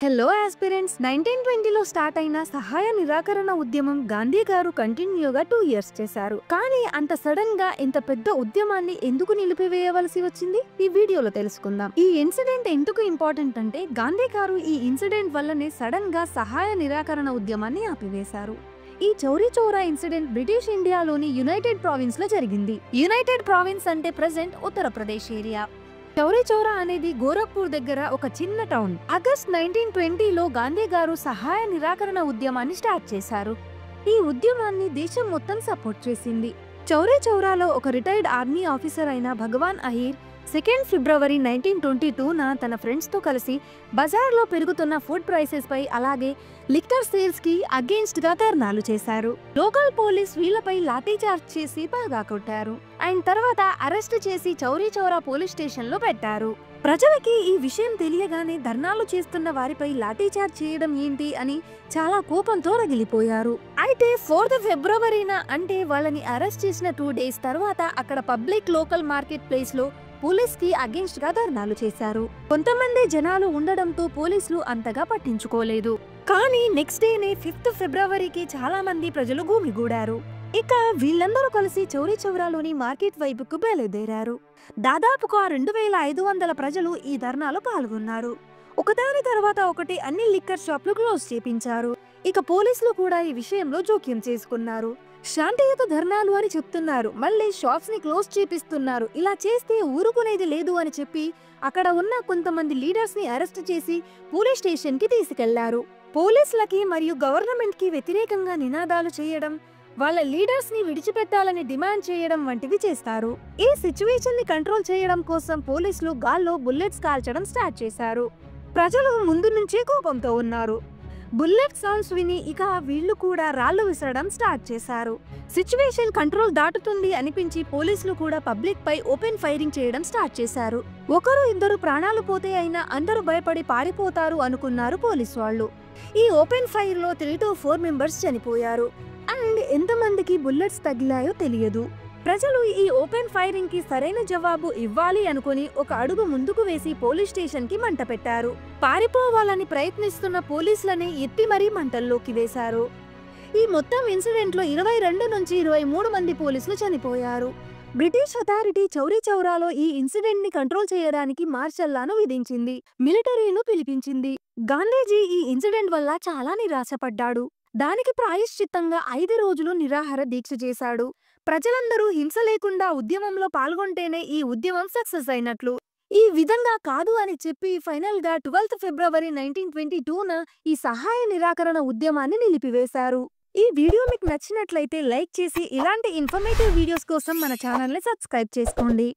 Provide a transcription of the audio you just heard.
Hello aspirants 1920లో start అయిన సహాయ నిరాకరణ ఉద్యమం గాంధీ గారు కంటిన్యూగా 2 ఇయర్స్ చేశారు. కానీ అంత సడన్ గా ఇంత పెద్ద ఉద్యమాన్ని ఎందుకు నిలిపివేయవలసి వచ్చింది ఈ వీడియోలో తెలుసుకుందాం. ఈ ఇన్సిడెంట్ ఎందుకు ఇంపార్టెంట్ అంటే గాంధీ గారు ఈ ఇన్సిడెంట్ వల్లనే సడన్ గా సహాయ నిరాకరణ ఉద్యమాన్ని ఆపివేశారు. ఈ చౌరీ చౌరా ఇన్సిడెంట్ బ్రిటిష్ ఇండియాలోని యునైటెడ్ ప్రావిన్స్ లో జరిగింది. యునైటెడ్ ప్రావిన్స్ అంటే ప్రెజెంట్ ఉత్తరప్రదేశ్ ఏరియా. చౌరీ చౌరా అనేది గోరఖ్పూర్ దగ్గర ఒక చిన్న టౌన్. ఆగస్ట్ 1920లో గాంధీ గారు సహాయ నిరాకరణ ఉద్యమాన్ని స్టార్ట్ చేశారు. ఈ ఉద్యమాన్ని దేశం మొత్తం సపోర్ట్ చేసింది. చౌరీ చౌరాలో ఒక రిటైర్డ్ ఆర్మీ ఆఫీసర్ అయిన భగవాన్ అహీర్ 2 ఫిబ్రవరి 1922న తన ఫ్రెండ్స్ తో కలిసి బజార్లో పెరుగుతున్న ఫుడ్ ప్రైసెస్ పై అలాగే లిక్కర్ సేల్స్ కి అగేన్స్ట్ గా ధర్నాలు చేశారు. లోకల్ పోలీస్ వీళ్లపై లాఠీ చార్జ్ చేసి బాగా కొట్టారు. అండ్ తర్వాత అరెస్ట్ చేసి చౌరీ చౌరా పోలీస్ స్టేషన్ లో పెట్టారు. ప్రజలకి ఈ విషయం తెలియగానే ధర్నాలు చేస్తున్న వారిపై లాఠీ చార్జ్ చేయడం ఏంటి అని చాలా కోపంతో రగిలిపోయారు. అయితే 4 ఫిబ్రవరిన అంటే వాళ్ళని అరెస్ట్ చేసిన 2 డేస్ తర్వాత అక్కడ పబ్లిక్ లోకల్ మార్కెట్ ప్లేస్ లో పోలీస్ కి అగేన్స్ట్ గా ధర్నాలు చేశారు. కొంతమంది జనాలు ఉండడంతో పోలీసులు అంతగా పట్టించుకోలేదు. కానీ నెక్స్ట్ డేనే 5 ఫిబ్రవరికి చాలా మంది ప్రజలు గుమిగూడారు. ఇక వీళ్ళందరూ కలిసి చౌరీ చౌరాలోని మార్కెట్ వైపుకు బయలుదేరారు. దాదాపుగా 2500 ప్రజలు ఈ ధర్నాలో పాల్గొన్నారు. ఒకదాని తర్వాత ఒకటి అన్ని లిక్కర్ షాప్లు క్లోజ్ చేపించారు. ఇక పోలీసులు కూడా ఈ విషయంలో జోక్యం చేసుకున్నారు. శాంతియుత ధర్నాలు అని చెప్తున్నారు, మళ్ళీ షాప్స్ ని క్లోజ్ చేపిస్తున్నారు. ఇలా చేస్తే ఊరుకునేది లేదు అని చెప్పి అక్కడ ఉన్న కొంతమంది లీడర్స్ ని అరెస్ట్ చేసి పోలీస్ స్టేషన్ కి తీసుకెళ్లారు. పోలీసులకి మరియు గవర్నమెంట్ కి వ్యతిరేకంగా నినాదాలు చేయడం, వాళ్ళ లీడర్స్ ని విడిచిపెట్టాలని డిమాండ్ చేయడం వంటివి చేస్తారు. ఈ సిచ్యువేషన్ ని కంట్రోల్ చేయడం కోసం పోలీసులు గాల్లో బుల్లెట్స్ కాల్చడం స్టార్ట్ చేశారు. ప్రజలు ముందు నుంచే కోపంతో ఉన్నారు. బుల్లెట్ సౌండ్స్ విని ఇక వీళ్లు కూడా రాళ్లు విసరడం స్టార్ట్ చేశారు. సిచ్యువేషన్ కంట్రోల్ దాటుతుంది అనిపించి పోలీసులు కూడా పబ్లిక్ పై ఓపెన్ ఫైరింగ్ చేయడం స్టార్ట్ చేశారు. 1-2 ప్రాణాలు పోతే అయినా అందరూ భయపడి పారిపోతారు అనుకున్నారు పోలీసు వాళ్ళు. ఈ ఓపెన్ ఫైర్ లో 3 to 4 మెంబర్స్ చనిపోయారు. అండ్ ఎంతమందికి బుల్లెట్స్ తగిలాయో తెలియదు. ప్రజలు ఈ ఓపెన్ ఫైరింగ్ కి సరైన జవాబు ఇవ్వాలి అనుకుని ఒక అడుగు ముందుకు వేసి పోలీస్ స్టేషన్ కి మంట పెట్టారు. పారిపోవాలని ప్రయత్నిస్తున్న పోలీసులని ఎత్తి మరీ మంటల్లోకి వేశారు. ఈ మొత్తం ఇన్సిడెంట్ లో 22 నుంచి 23 మంది పోలీసులు చనిపోయారు. బ్రిటిష్ అథారిటీ చౌరీ చౌరాలో ఈ ఇన్సిడెంట్ ని కంట్రోల్ చేయడానికి మార్షల్ లాను విధించింది. మిలిటరీను పిలిపించింది. గాంధీజీ ఈ ఇన్సిడెంట్ వల్ల చాలా నిరాశపడ్డాడు. దానికి ప్రాయశ్చిత్తంగా 5 రోజులు నిరాహార దీక్ష చేశాడు. ప్రజలందరూ హింస లేకుండా ఉద్యమంలో పాల్గొంటేనే ఈ ఉద్యమం సక్సెస్ అయినట్లు. ఈ విధంగా కాదు అని చెప్పి ఫైనల్ గా 12 ఫిబ్రవరి 1922న ఈ సహాయ నిరాకరణ ఉద్యమాన్ని నిలిపివేశారు. ఈ వీడియో మీకు నచ్చినట్లయితే లైక్ చేసి ఇలాంటి ఇన్ఫర్మేటివ్ వీడియోస్ కోసం మన ఛానల్ ని సబ్స్క్రైబ్ చేసుకోండి.